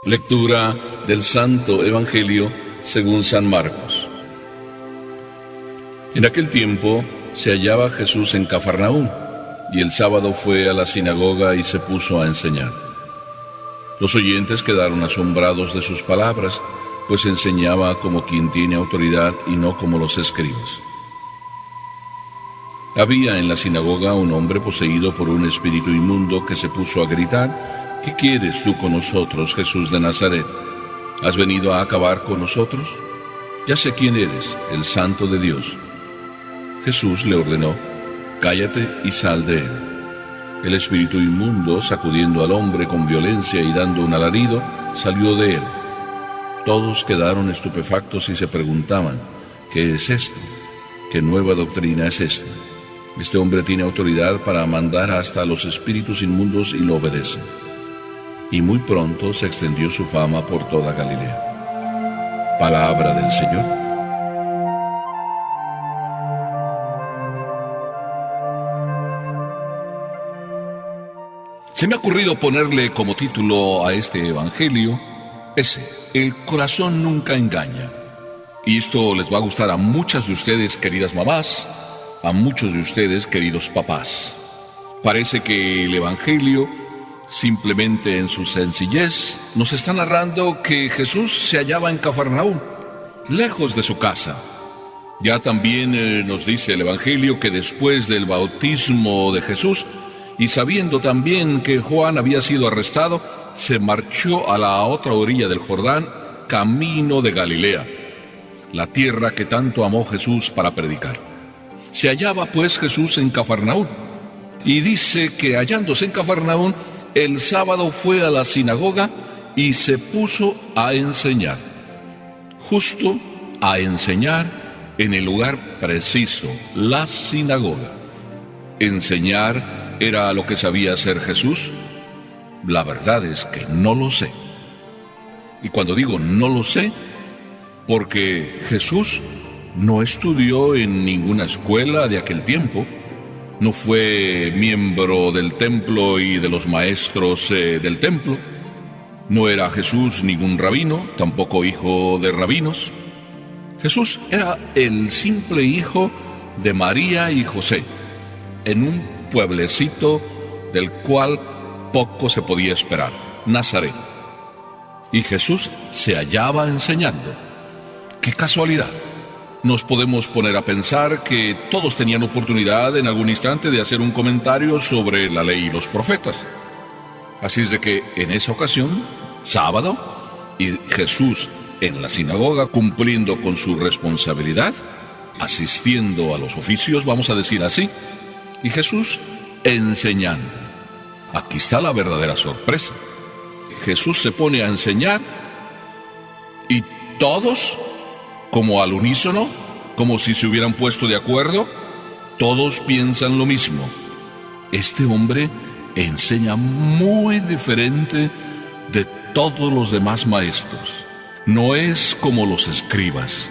Lectura del Santo Evangelio según San Marcos. En aquel tiempo se hallaba Jesús en Cafarnaúm, y el sábado fue a la sinagoga y se puso a enseñar. Los oyentes quedaron asombrados de sus palabras, pues enseñaba como quien tiene autoridad y no como los escribas. Había en la sinagoga un hombre poseído por un espíritu inmundo que se puso a gritar: ¿Qué quieres tú con nosotros, Jesús de Nazaret? ¿Has venido a acabar con nosotros? Ya sé quién eres, el Santo de Dios. Jesús le ordenó: cállate y sal de él. El espíritu inmundo, sacudiendo al hombre con violencia y dando un alarido, salió de él. Todos quedaron estupefactos y se preguntaban: ¿qué es esto? ¿Qué nueva doctrina es esta? Este hombre tiene autoridad para mandar hasta a los espíritus inmundos y lo obedecen. Y muy pronto se extendió su fama por toda Galilea. Palabra del Señor. Se me ha ocurrido ponerle como título a este evangelio el corazón nunca engaña. Y esto les va a gustar a muchas de ustedes, queridas mamás, a muchos de ustedes, queridos papás. Parece que el evangelio, simplemente en su sencillez, nos está narrando que Jesús se hallaba en Cafarnaúm, lejos de su casa. Ya también nos dice el Evangelio que después del bautismo de Jesús, y sabiendo también que Juan había sido arrestado, se marchó a la otra orilla del Jordán, camino de Galilea, la tierra que tanto amó Jesús para predicar. Se hallaba pues Jesús en Cafarnaúm, y dice que hallándose en Cafarnaúm, el sábado fue a la sinagoga y se puso a enseñar. Justo a enseñar en el lugar preciso, la sinagoga. ¿Enseñar era lo que sabía hacer Jesús? La verdad es que no lo sé. Y cuando digo no lo sé, porque Jesús no estudió en ninguna escuela de aquel tiempo. No fue miembro del templo y de los maestros del templo. No era Jesús ningún rabino, tampoco hijo de rabinos. Jesús era el simple hijo de María y José, en un pueblecito del cual poco se podía esperar, Nazaret. Y Jesús se hallaba enseñando. ¡Qué casualidad! Nos podemos poner a pensar que todos tenían oportunidad en algún instante de hacer un comentario sobre la ley y los profetas. Así es de que en esa ocasión, sábado, y Jesús en la sinagoga cumpliendo con su responsabilidad, asistiendo a los oficios, vamos a decir así, y Jesús enseñando. Aquí está la verdadera sorpresa. Jesús se pone a enseñar y todos, como al unísono, como si se hubieran puesto de acuerdo, todos piensan lo mismo. Este hombre enseña muy diferente de todos los demás maestros. No es como los escribas.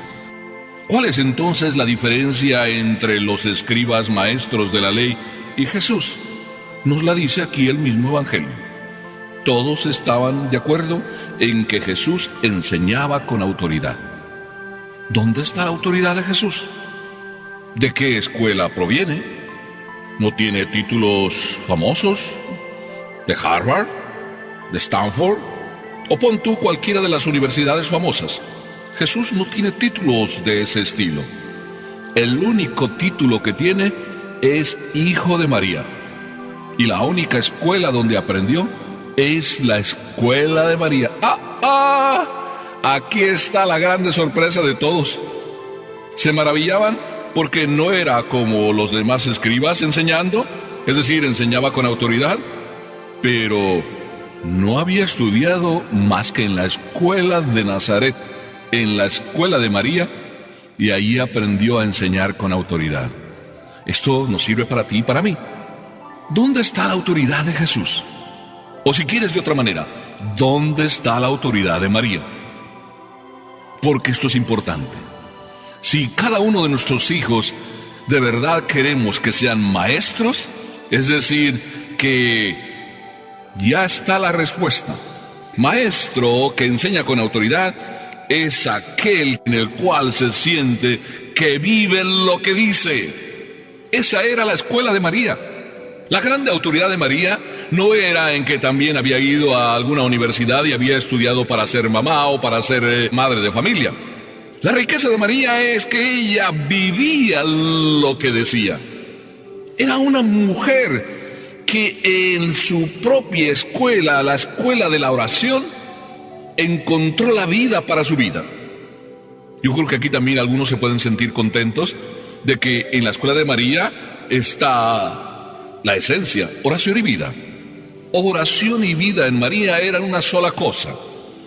¿Cuál es entonces la diferencia entre los escribas maestros de la ley y Jesús? Nos la dice aquí el mismo Evangelio. Todos estaban de acuerdo en que Jesús enseñaba con autoridad. ¿Dónde está la autoridad de Jesús? ¿De qué escuela proviene? ¿No tiene títulos famosos? ¿De Harvard? ¿De Stanford? O pon tú cualquiera de las universidades famosas. Jesús no tiene títulos de ese estilo. El único título que tiene es Hijo de María. Y la única escuela donde aprendió es la escuela de María. Aquí está la grande sorpresa de todos. Se maravillaban porque no era como los demás escribas enseñando, es decir, enseñaba con autoridad, pero no había estudiado más que en la escuela de Nazaret, en la escuela de María, y ahí aprendió a enseñar con autoridad. Esto nos sirve para ti y para mí. ¿Dónde está la autoridad de Jesús? O si quieres de otra manera, ¿dónde está la autoridad de María? Porque esto es importante. Si cada uno de nuestros hijos de verdad queremos que sean maestros, es decir, que ya está la respuesta. Maestro que enseña con autoridad es aquel en el cual se siente que vive lo que dice. Esa era la escuela de María. La grande autoridad de María no era en que también había ido a alguna universidad y había estudiado para ser mamá o para ser madre de familia. La riqueza de María es que ella vivía lo que decía. Era una mujer que en su propia escuela, la escuela de la oración, encontró la vida para su vida. Yo creo que aquí también algunos se pueden sentir contentos de que en la escuela de María está la esencia, oración y vida. Oración y vida en María eran una sola cosa.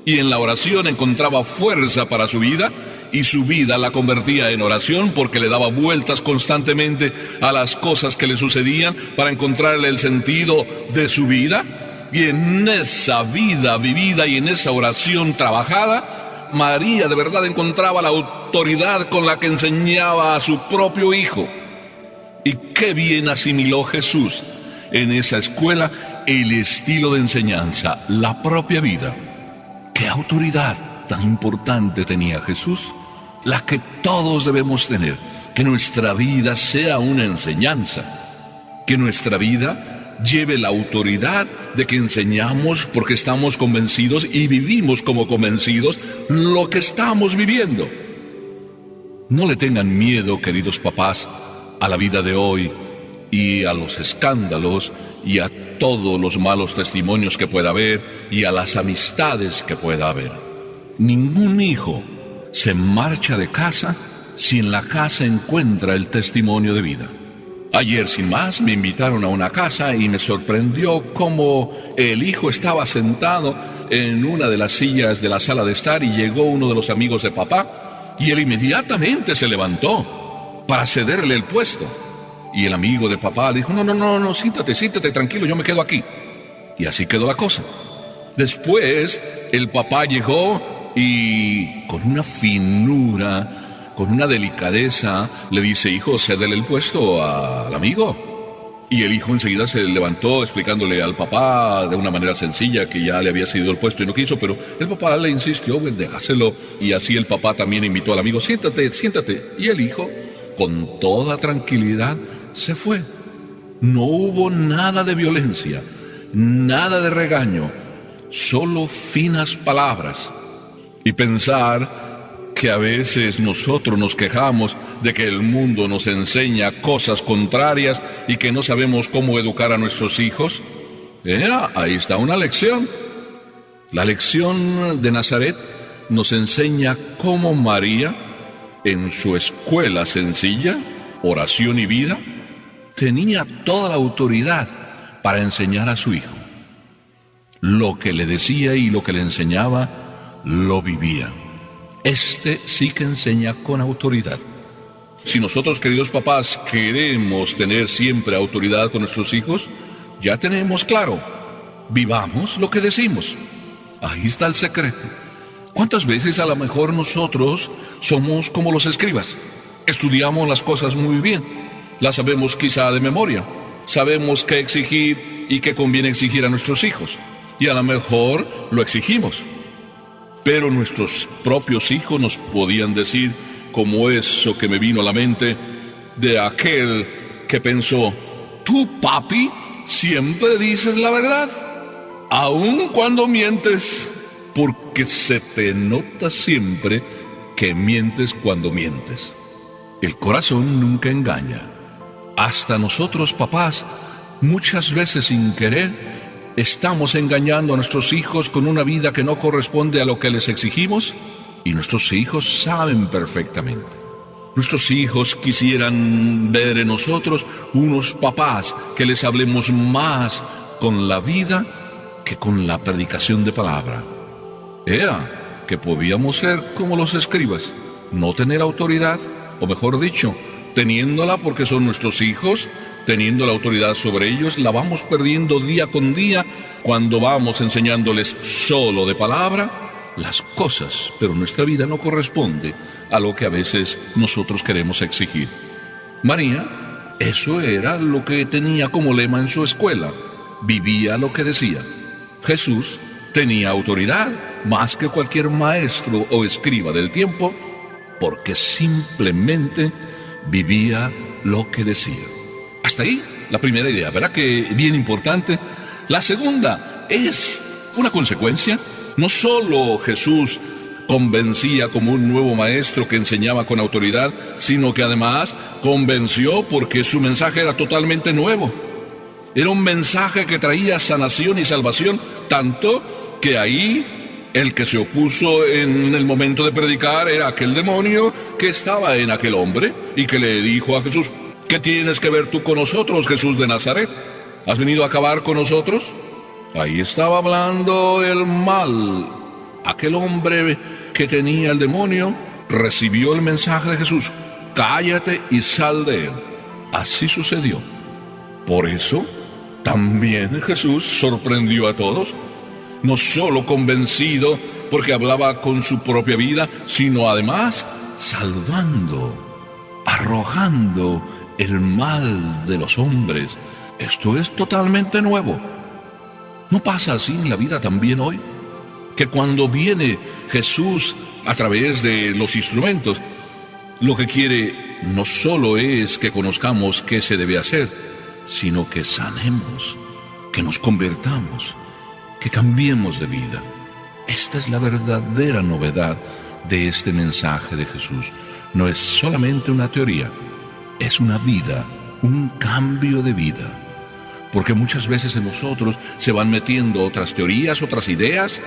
Y en la oración encontraba fuerza para su vida, y su vida la convertía en oración porque le daba vueltas constantemente a las cosas que le sucedían para encontrarle el sentido de su vida. Y en esa vida vivida y en esa oración trabajada, María de verdad encontraba la autoridad con la que enseñaba a su propio hijo. Y qué bien asimiló Jesús en esa escuela el estilo de enseñanza, la propia vida. ¿Qué autoridad tan importante tenía Jesús? La que todos debemos tener, que nuestra vida sea una enseñanza, que nuestra vida lleve la autoridad de que enseñamos porque estamos convencidos y vivimos como convencidos lo que estamos viviendo. No le tengan miedo, queridos papás, a la vida de hoy y a los escándalos y a todos los malos testimonios que pueda haber y a las amistades que pueda haber. Ningún hijo se marcha de casa si en la casa encuentra el testimonio de vida. Ayer, sin más, me invitaron a una casa y me sorprendió cómo el hijo estaba sentado en una de las sillas de la sala de estar y llegó uno de los amigos de papá y él inmediatamente se levantó para cederle el puesto. Y el amigo de papá le dijo, no, siéntate, tranquilo, yo me quedo aquí. Y así quedó la cosa. Después, el papá llegó y con una finura, con una delicadeza, le dice, hijo, cédele el puesto al amigo. Y el hijo enseguida se levantó explicándole al papá de una manera sencilla que ya le había cedido el puesto y no quiso, pero el papá le insistió, déjaselo. Y así el papá también invitó al amigo, siéntate. Y el hijo, con toda tranquilidad, se fue. No hubo nada de violencia, nada de regaño, solo finas palabras. Y pensar que a veces nosotros nos quejamos de que el mundo nos enseña cosas contrarias y que no sabemos cómo educar a nuestros hijos. Ahí está una lección. La lección de Nazaret nos enseña cómo María, en su escuela sencilla, oración y vida, tenía toda la autoridad para enseñar a su hijo. Lo que le decía y lo que le enseñaba, lo vivía. Este sí que enseña con autoridad. Si nosotros, queridos papás, queremos tener siempre autoridad con nuestros hijos, ya tenemos claro, vivamos lo que decimos. Ahí está el secreto. ¿Cuántas veces a lo mejor nosotros somos como los escribas? Estudiamos las cosas muy bien, las sabemos quizá de memoria, sabemos qué exigir y qué conviene exigir a nuestros hijos, y a lo mejor lo exigimos. Pero nuestros propios hijos nos podían decir, como eso que me vino a la mente de aquel que pensó, tú, papi, siempre dices la verdad, aun cuando mientes, porque se te nota siempre que mientes cuando mientes. El corazón nunca engaña. Hasta nosotros, papás, muchas veces sin querer, estamos engañando a nuestros hijos con una vida que no corresponde a lo que les exigimos, y nuestros hijos saben perfectamente. Nuestros hijos quisieran ver en nosotros unos papás que les hablemos más con la vida que con la predicación de palabra. Que podíamos ser como los escribas, no tener autoridad, o mejor dicho, teniéndola porque son nuestros hijos, teniendo la autoridad sobre ellos, la vamos perdiendo día con día cuando vamos enseñándoles solo de palabra las cosas, pero nuestra vida no corresponde a lo que a veces nosotros queremos exigir. María, eso era lo que tenía como lema en su escuela, vivía lo que decía. Jesús Tenía autoridad más que cualquier maestro o escriba del tiempo, porque simplemente vivía lo que decía. Hasta ahí la primera idea, ¿verdad que bien importante? La segunda es una consecuencia. No solo Jesús convencía como un nuevo maestro que enseñaba con autoridad, sino que además convenció porque su mensaje era totalmente nuevo. Era un mensaje que traía sanación y salvación, tanto que ahí el que se opuso en el momento de predicar era aquel demonio que estaba en aquel hombre y que le dijo a Jesús: ¿qué tienes que ver tú con nosotros, Jesús de Nazaret? ¿Has venido a acabar con nosotros? Ahí estaba hablando el mal. Aquel hombre que tenía el demonio recibió el mensaje de Jesús: cállate y sal de él. Así sucedió. Por eso también Jesús sorprendió a todos, no solo convencido porque hablaba con su propia vida, sino además salvando, arrojando el mal de los hombres. Esto es totalmente nuevo. ¿No pasa así en la vida también hoy? Que cuando viene Jesús a través de los instrumentos, lo que quiere no solo es que conozcamos qué se debe hacer, sino que sanemos, que nos convertamos, que cambiemos de vida. Esta es la verdadera novedad de este mensaje de Jesús. No es solamente una teoría, es una vida, un cambio de vida. Porque muchas veces en nosotros se van metiendo otras teorías, otras ideas,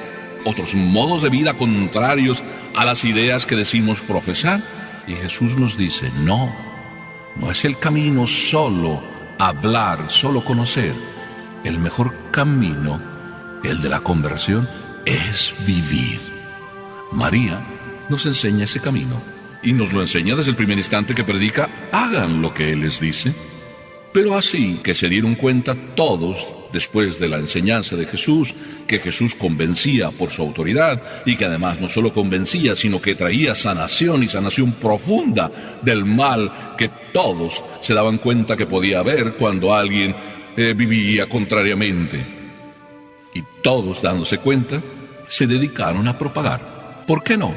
otros modos de vida contrarios a las ideas que decimos profesar. Y Jesús nos dice: no es el camino solo hablar, solo conocer. El mejor camino, el de la conversión, es vivir. María nos enseña ese camino y nos lo enseña desde el primer instante que predica: hagan lo que Él les dice. Pero así que se dieron cuenta todos, después de la enseñanza de Jesús, que Jesús convencía por su autoridad y que además no solo convencía, sino que traía sanación y sanación profunda del mal que todos se daban cuenta que podía haber cuando alguien vivía contrariamente. Y todos, dándose cuenta, se dedicaron a propagar. ¿Por qué no?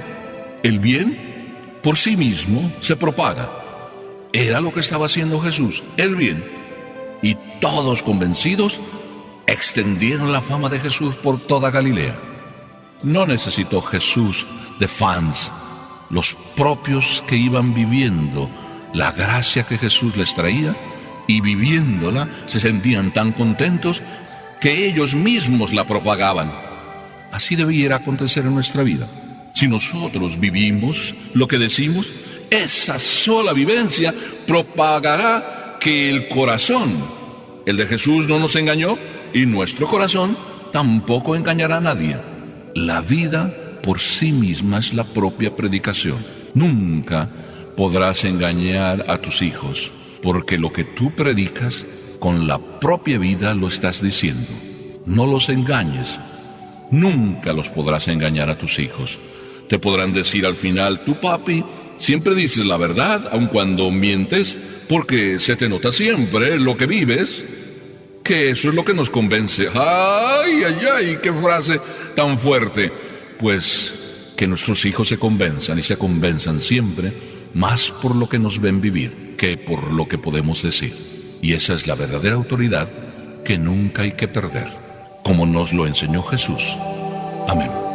El bien por sí mismo se propaga. Era lo que estaba haciendo Jesús, el bien. Y todos convencidos extendieron la fama de Jesús por toda Galilea. No necesitó Jesús de fans. Los propios que iban viviendo la gracia que Jesús les traía y viviéndola se sentían tan contentos que ellos mismos la propagaban. Así debiera acontecer en nuestra vida. Si nosotros vivimos lo que decimos, esa sola vivencia propagará que el corazón, el de Jesús, no nos engañó, y nuestro corazón tampoco engañará a nadie. La vida por sí misma es la propia predicación. Nunca podrás engañar a tus hijos, porque lo que tú predicas con la propia vida lo estás diciendo. No los engañes. Nunca los podrás engañar a tus hijos. Te podrán decir al final: tú, papi, siempre dices la verdad, aun cuando mientes, porque se te nota siempre lo que vives, que eso es lo que nos convence. ¡Ay, ay, ay! ¡Qué frase tan fuerte! Pues que nuestros hijos se convenzan, y se convenzan siempre más por lo que nos ven vivir que por lo que podemos decir. Y esa es la verdadera autoridad que nunca hay que perder, como nos lo enseñó Jesús. Amén.